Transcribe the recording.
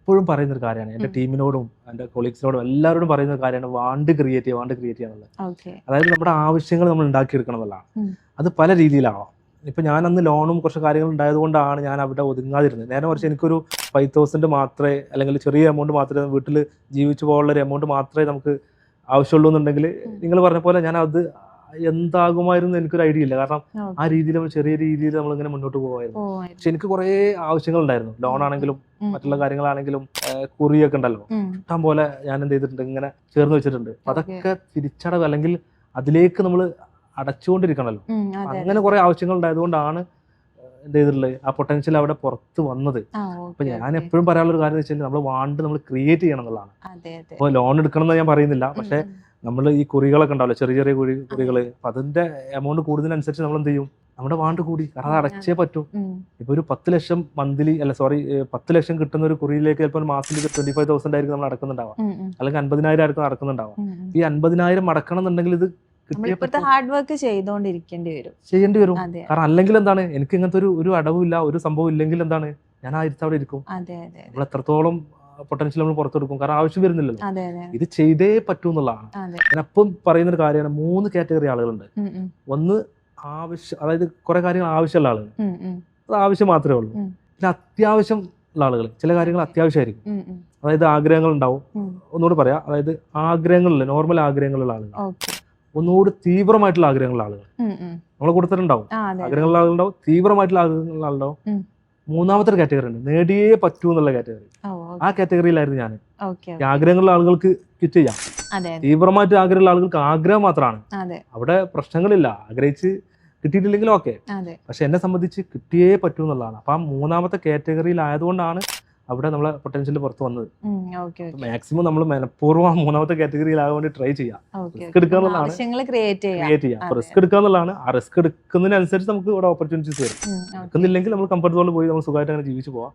എപ്പോഴും പറയുന്നൊരു കാര്യമാണ് എൻ്റെ ടീമിനോടും എൻ്റെ കൊളീഗ്സിനോടും എല്ലാവരോടും പറയുന്ന ഒരു കാര്യമാണ് വാണ്ട് ക്രിയേറ്റ് ചെയ്യുക എന്നുള്ളത്. അതായത് നമ്മുടെ ആവശ്യങ്ങൾ നമ്മൾ ഉണ്ടാക്കിയെടുക്കണം എന്നുള്ളതാണ്. അത് പല രീതിയിലാവാം. ഇപ്പം ഞാൻ അന്ന് ലോണും കുറച്ച് കാര്യങ്ങൾ ഉണ്ടായതുകൊണ്ടാണ് ഞാൻ അവിടെ ഒതുങ്ങാതിരുന്നത്. നേരെ മറിച്ച് എനിക്കൊരു 5,000 മാത്രമേ, അല്ലെങ്കിൽ ചെറിയ എമൗണ്ട് മാത്രമേ വീട്ടിൽ ജീവിച്ചു പോകാനുള്ള ഒരു എമൗണ്ട് മാത്രമേ നമുക്ക് ആവശ്യമുള്ളൂ എന്നുണ്ടെങ്കിൽ നിങ്ങൾ പറഞ്ഞ പോലെ ഞാൻ അത് എന്താകുമായിരുന്നു എനിക്കൊരു ഐഡിയ ഇല്ല. കാരണം ആ രീതിയിൽ ചെറിയ രീതിയിൽ നമ്മളിങ്ങനെ മുന്നോട്ട് പോകുമായിരുന്നു. പക്ഷെ എനിക്ക് കുറേ ആവശ്യങ്ങൾ ഉണ്ടായിരുന്നു. ലോൺ ആണെങ്കിലും മറ്റുള്ള കാര്യങ്ങളാണെങ്കിലും കുറിയൊക്കെ ഉണ്ടല്ലോ, ഇഷ്ടം പോലെ ഞാൻ എന്ത് ചെയ്തിട്ടുണ്ട്, ഇങ്ങനെ ചേർന്ന് വെച്ചിട്ടുണ്ട്. അതൊക്കെ തിരിച്ചടവ് അല്ലെങ്കിൽ അതിലേക്ക് നമ്മൾ അടച്ചുകൊണ്ടിരിക്കണമല്ലോ. അങ്ങനെ കുറെ ആവശ്യങ്ങൾ ഉണ്ടായതുകൊണ്ടാണ് എന്ത് ചെയ്തിട്ടുള്ളത്, ആ പൊട്ടൻഷ്യൽ അവിടെ പുറത്ത് വന്നത്. അപ്പൊ ഞാൻ എപ്പോഴും പറയാനുള്ള ഒരു കാര്യം എന്ന് വെച്ചാൽ നമ്മൾ വാണ്ട് നമ്മൾ ക്രിയേറ്റ് ചെയ്യണം എന്നുള്ളതാണ്. അപ്പോൾ ലോൺ എടുക്കണം എന്ന് ഞാൻ പറയുന്നില്ല, പക്ഷെ നമ്മൾ ഈ കുറികളൊക്കെ ഉണ്ടാവില്ല, ചെറിയ ചെറിയ കുറികൾ, അപ്പൊ അതിന്റെ എമൗണ്ട് കൂടുന്നതിനനുസരിച്ച് നമ്മൾ എന്ത് ചെയ്യും, നമ്മുടെ വാണ്ട് കൂടി. കാരണം അത് അടച്ചേ പറ്റൂ. ഇപ്പൊ ഒരു 10 ലക്ഷം മന്ത്ലി 10 ലക്ഷം കിട്ടുന്ന ഒരു കുറിയിലേക്ക് ചിലപ്പോൾ മാസത്തിൽ 25,000 ആയിരിക്കും നമ്മൾ അടക്കുന്നുണ്ടാവാം, അല്ലെങ്കിൽ 50,000 ആയിരിക്കും അടക്കുന്നുണ്ടാവാം. ഈ 50,000 അടക്കണം എന്നുണ്ടെങ്കിൽ ഇത് ഹാർഡ് വർക്ക് ചെയ്യേണ്ടി വരും. കാരണം അല്ലെങ്കിൽ എന്താണ്, എനിക്ക് ഇങ്ങനത്തെ ഒരു അടവില്ല, ഒരു സംഭവം ഇല്ലെങ്കിൽ എന്താണ്, ഞാൻ ആ ഇരുത്ത് അവിടെ ഇരിക്കും. നമ്മൾ എത്രത്തോളം പൊട്ടൻഷ്യൽ നമ്മൾ പുറത്തെടുക്കും, കാരണം ആവശ്യം വരുന്നില്ലല്ലോ. ഇത് ചെയ്തേ പറ്റൂ എന്നുള്ളതാണ്. ഞാൻ അപ്പം പറയുന്ന ഒരു കാര്യമാണ്, 3 കാറ്റഗറി ആളുകളുണ്ട്. ഒന്ന് അതായത് കുറെ കാര്യങ്ങൾ ആവശ്യമുള്ള ആളുകൾ, അത് ആവശ്യം മാത്രമേ ഉള്ളൂ. പിന്നെ അത്യാവശ്യം ഉള്ള ആളുകൾ, ചില കാര്യങ്ങൾ അത്യാവശ്യമായിരിക്കും. അതായത് ആഗ്രഹങ്ങൾ ഉണ്ടാവും. ഒന്നുകൂടി പറയാം, അതായത് ആഗ്രഹങ്ങളില്ല, നോർമൽ ആഗ്രഹങ്ങളുള്ള ആളുകൾ, ഒന്നുകൂടി തീവ്രമായിട്ടുള്ള ആഗ്രഹങ്ങളുള്ള ആളുകൾ നമ്മളെ കൊടുത്തിട്ടുണ്ടാവും. ആഗ്രഹങ്ങളുള്ള ആളുണ്ടാവും, തീവ്രമായിട്ടുള്ള ആഗ്രഹങ്ങളുള്ള ആളുണ്ടാവും. മൂന്നാമത്തെ ഒരു കാറ്റഗറി ഉണ്ട്, നേടിയേ പറ്റൂ എന്നുള്ള കാറ്റഗറി. ആ കാറ്റഗറിയിലായിരുന്നു ഞാൻ. ആഗ്രഹങ്ങളുള്ള ആളുകൾക്ക് ക്വിറ്റ് ചെയ്യാം, തീവ്രമായിട്ട് ആഗ്രഹമുള്ള ആളുകൾക്ക് ആഗ്രഹം മാത്രമാണ്, അവിടെ പ്രശ്നങ്ങളില്ല, ആഗ്രഹിച്ച് കിട്ടിയിട്ടില്ലെങ്കിലും ഓക്കെ. പക്ഷെ എന്നെ സംബന്ധിച്ച് കിട്ടിയേ പറ്റൂ എന്നുള്ളതാണ്. അപ്പൊ ആ മൂന്നാമത്തെ കാറ്റഗറിയിലായതുകൊണ്ടാണ് അവിടെ നമ്മളെ പൊട്ടൻഷ്യൽ പുറത്ത് വന്നത്. മാക്സിമം നമ്മൾ മനഃപൂർവ്വം മൂന്നാമത്തെ കാറ്റഗറിയിലാകാൻ വേണ്ടി ട്രൈ ചെയ്യാം. റിസ്ക് എടുക്കുക എന്നുള്ളതാണ്, ക്രിയേറ്റ് ചെയ്യാം. റിസ്ക് എടുക്കുക എന്നുള്ളതാണ്. ആ റിസ്ക് എടുക്കുന്നതിനനുസരിച്ച് നമുക്ക് ഇവിടെ ഓപ്പർച്യൂണിറ്റീസ് വരും. എടുക്കുന്നില്ലെങ്കിൽ നമ്മൾ കംഫർട്ട് സോണിൽ പോയി നമ്മൾ സുഖമായിട്ട് അങ്ങനെ ജീവിച്ചു പോവാം.